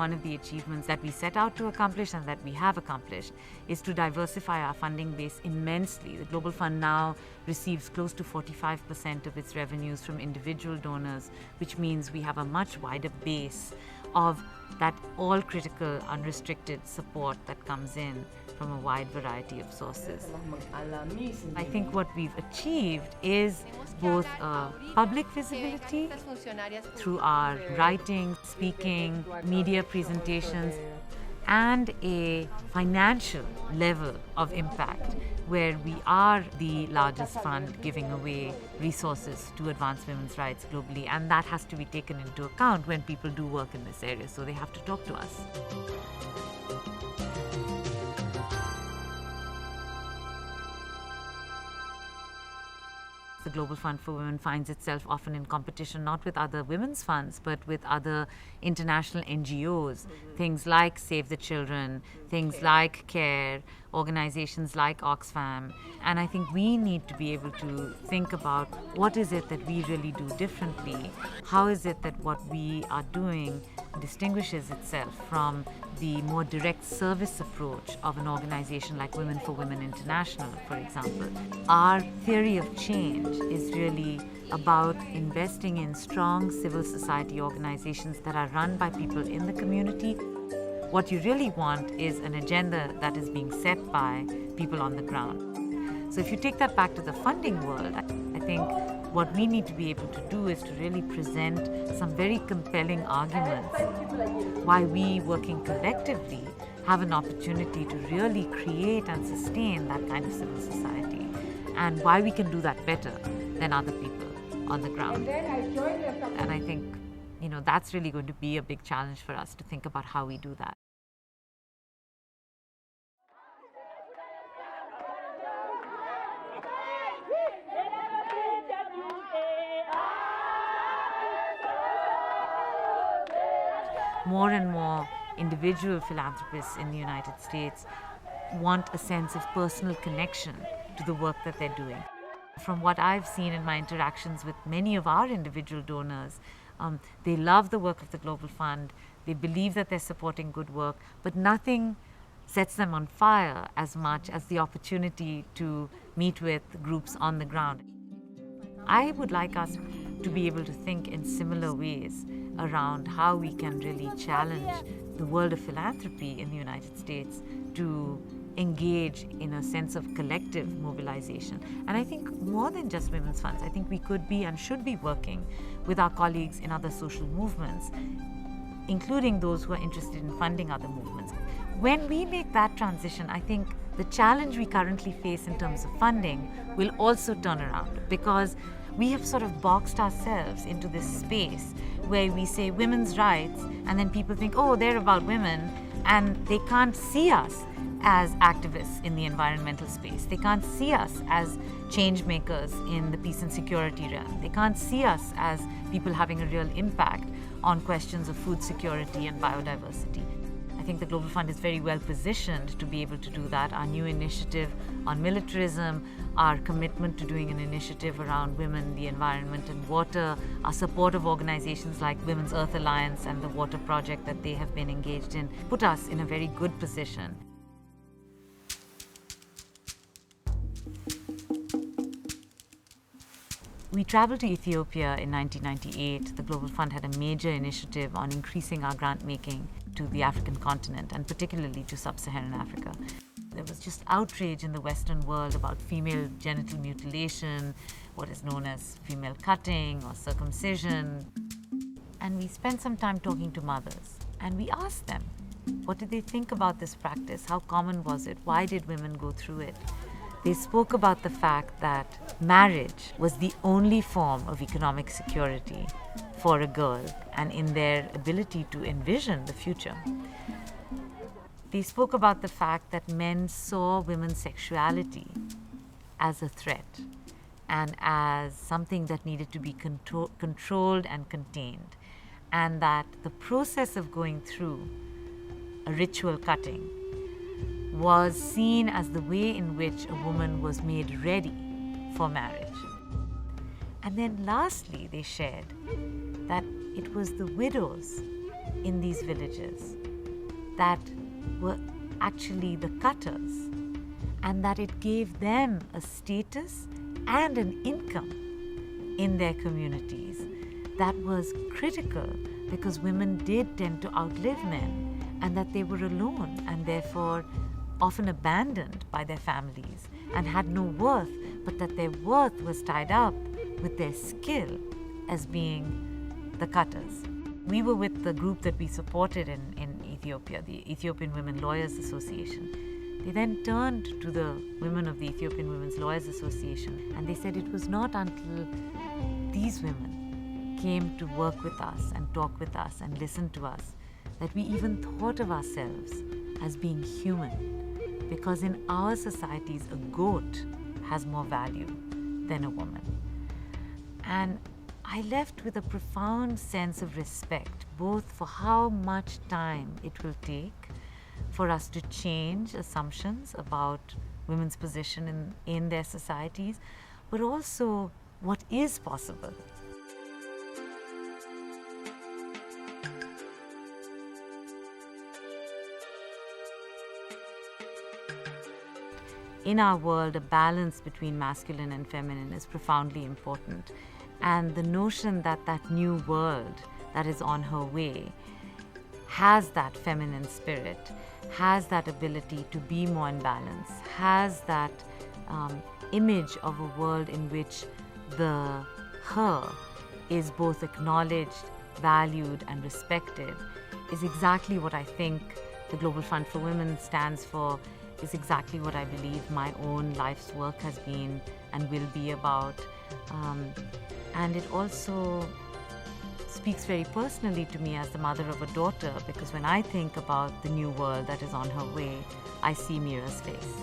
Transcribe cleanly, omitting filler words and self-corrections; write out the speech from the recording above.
one of the achievements that we set out to accomplish and that we have accomplished is to diversify our funding base immensely. The Global Fund now receives close to 45% of its revenues from individual donors, which means we have a much wider base of that all-critical, unrestricted support that comes in from a wide variety of sources. I think what we've achieved is both public visibility through our writing, speaking, media presentations, and a financial level of impact where we are the largest fund giving away resources to advance women's rights globally, and that has to be taken into account when people do work in this area, so they have to talk to us. The Global Fund for Women finds itself often in competition not with other women's funds but with other international NGOs, things like Save the Children, things like CARE, organizations like Oxfam. And I think we need to be able to think about what is it that we really do differently, how is it that what we are doing distinguishes itself from the more direct service approach of an organization like Women for Women International, for example. Our theory of change is really about investing in strong civil society organizations that are run by people in the community. What you really want is an agenda that is being set by people on the ground. So if you take that back to the funding world, I think what we need to be able to do is to really present some very compelling arguments why we, working collectively, have an opportunity to really create and sustain that kind of civil society, and why we can do that better than other people on the ground. And I think, that's really going to be a big challenge for us to think about how we do that. More and more individual philanthropists in the United States want a sense of personal connection to the work that they're doing. From what I've seen in my interactions with many of our individual donors, they love the work of the Global Fund, they believe that they're supporting good work, but nothing sets them on fire as much as the opportunity to meet with groups on the ground. I would like us to be able to think in similar ways around how we can really challenge the world of philanthropy in the United States to engage in a sense of collective mobilization. And I think more than just women's funds, I think we could be and should be working with our colleagues in other social movements, including those who are interested in funding other movements. When we make that transition, I think the challenge we currently face in terms of funding will also turn around, because we have sort of boxed ourselves into this space where we say women's rights, and then people think, oh, they're about women, and they can't see us as activists in the environmental space. They can't see us as change makers in the peace and security realm. They can't see us as people having a real impact on questions of food security and biodiversity. I think the Global Fund is very well positioned to be able to do that. Our new initiative on militarism, our commitment to doing an initiative around women, the environment and water, our support of organizations like Women's Earth Alliance and the Water Project that they have been engaged in, put us in a very good position. We traveled to Ethiopia in 1998. The Global Fund had a major initiative on increasing our grant making to the African continent, and particularly to sub-Saharan Africa. There was just outrage in the Western world about female genital mutilation, what is known as female cutting or circumcision. And we spent some time talking to mothers, and we asked them, what did they think about this practice? How common was it? Why did women go through it? They spoke about the fact that marriage was the only form of economic security for a girl and in their ability to envision the future. They spoke about the fact that men saw women's sexuality as a threat and as something that needed to be controlled and contained, and that the process of going through a ritual cutting was seen as the way in which a woman was made ready for marriage. And then lastly, they shared that it was the widows in these villages that were actually the cutters, and that it gave them a status and an income in their communities that was critical, because women did tend to outlive men, and that they were alone and therefore often abandoned by their families and had no worth, but that their worth was tied up with their skill as being the cutters. We were with the group that we supported in Ethiopia, the Ethiopian Women Lawyers Association. They then turned to the women of the Ethiopian Women's Lawyers Association, and they said it was not until these women came to work with us and talk with us and listen to us that we even thought of ourselves as being human, because in our societies a goat has more value than a woman. And I left with a profound sense of respect, both for how much time it will take for us to change assumptions about women's position in their societies, but also what is possible. In our world, a balance between masculine and feminine is profoundly important. And the notion that that new world that is on her way has that feminine spirit, has that ability to be more in balance, has that image of a world in which the her is both acknowledged, valued, and respected, is exactly what I think the Global Fund for Women stands for, is exactly what I believe my own life's work has been and will be about. And it also speaks very personally to me as the mother of a daughter, because when I think about the new world that is on her way, I see Mira's face.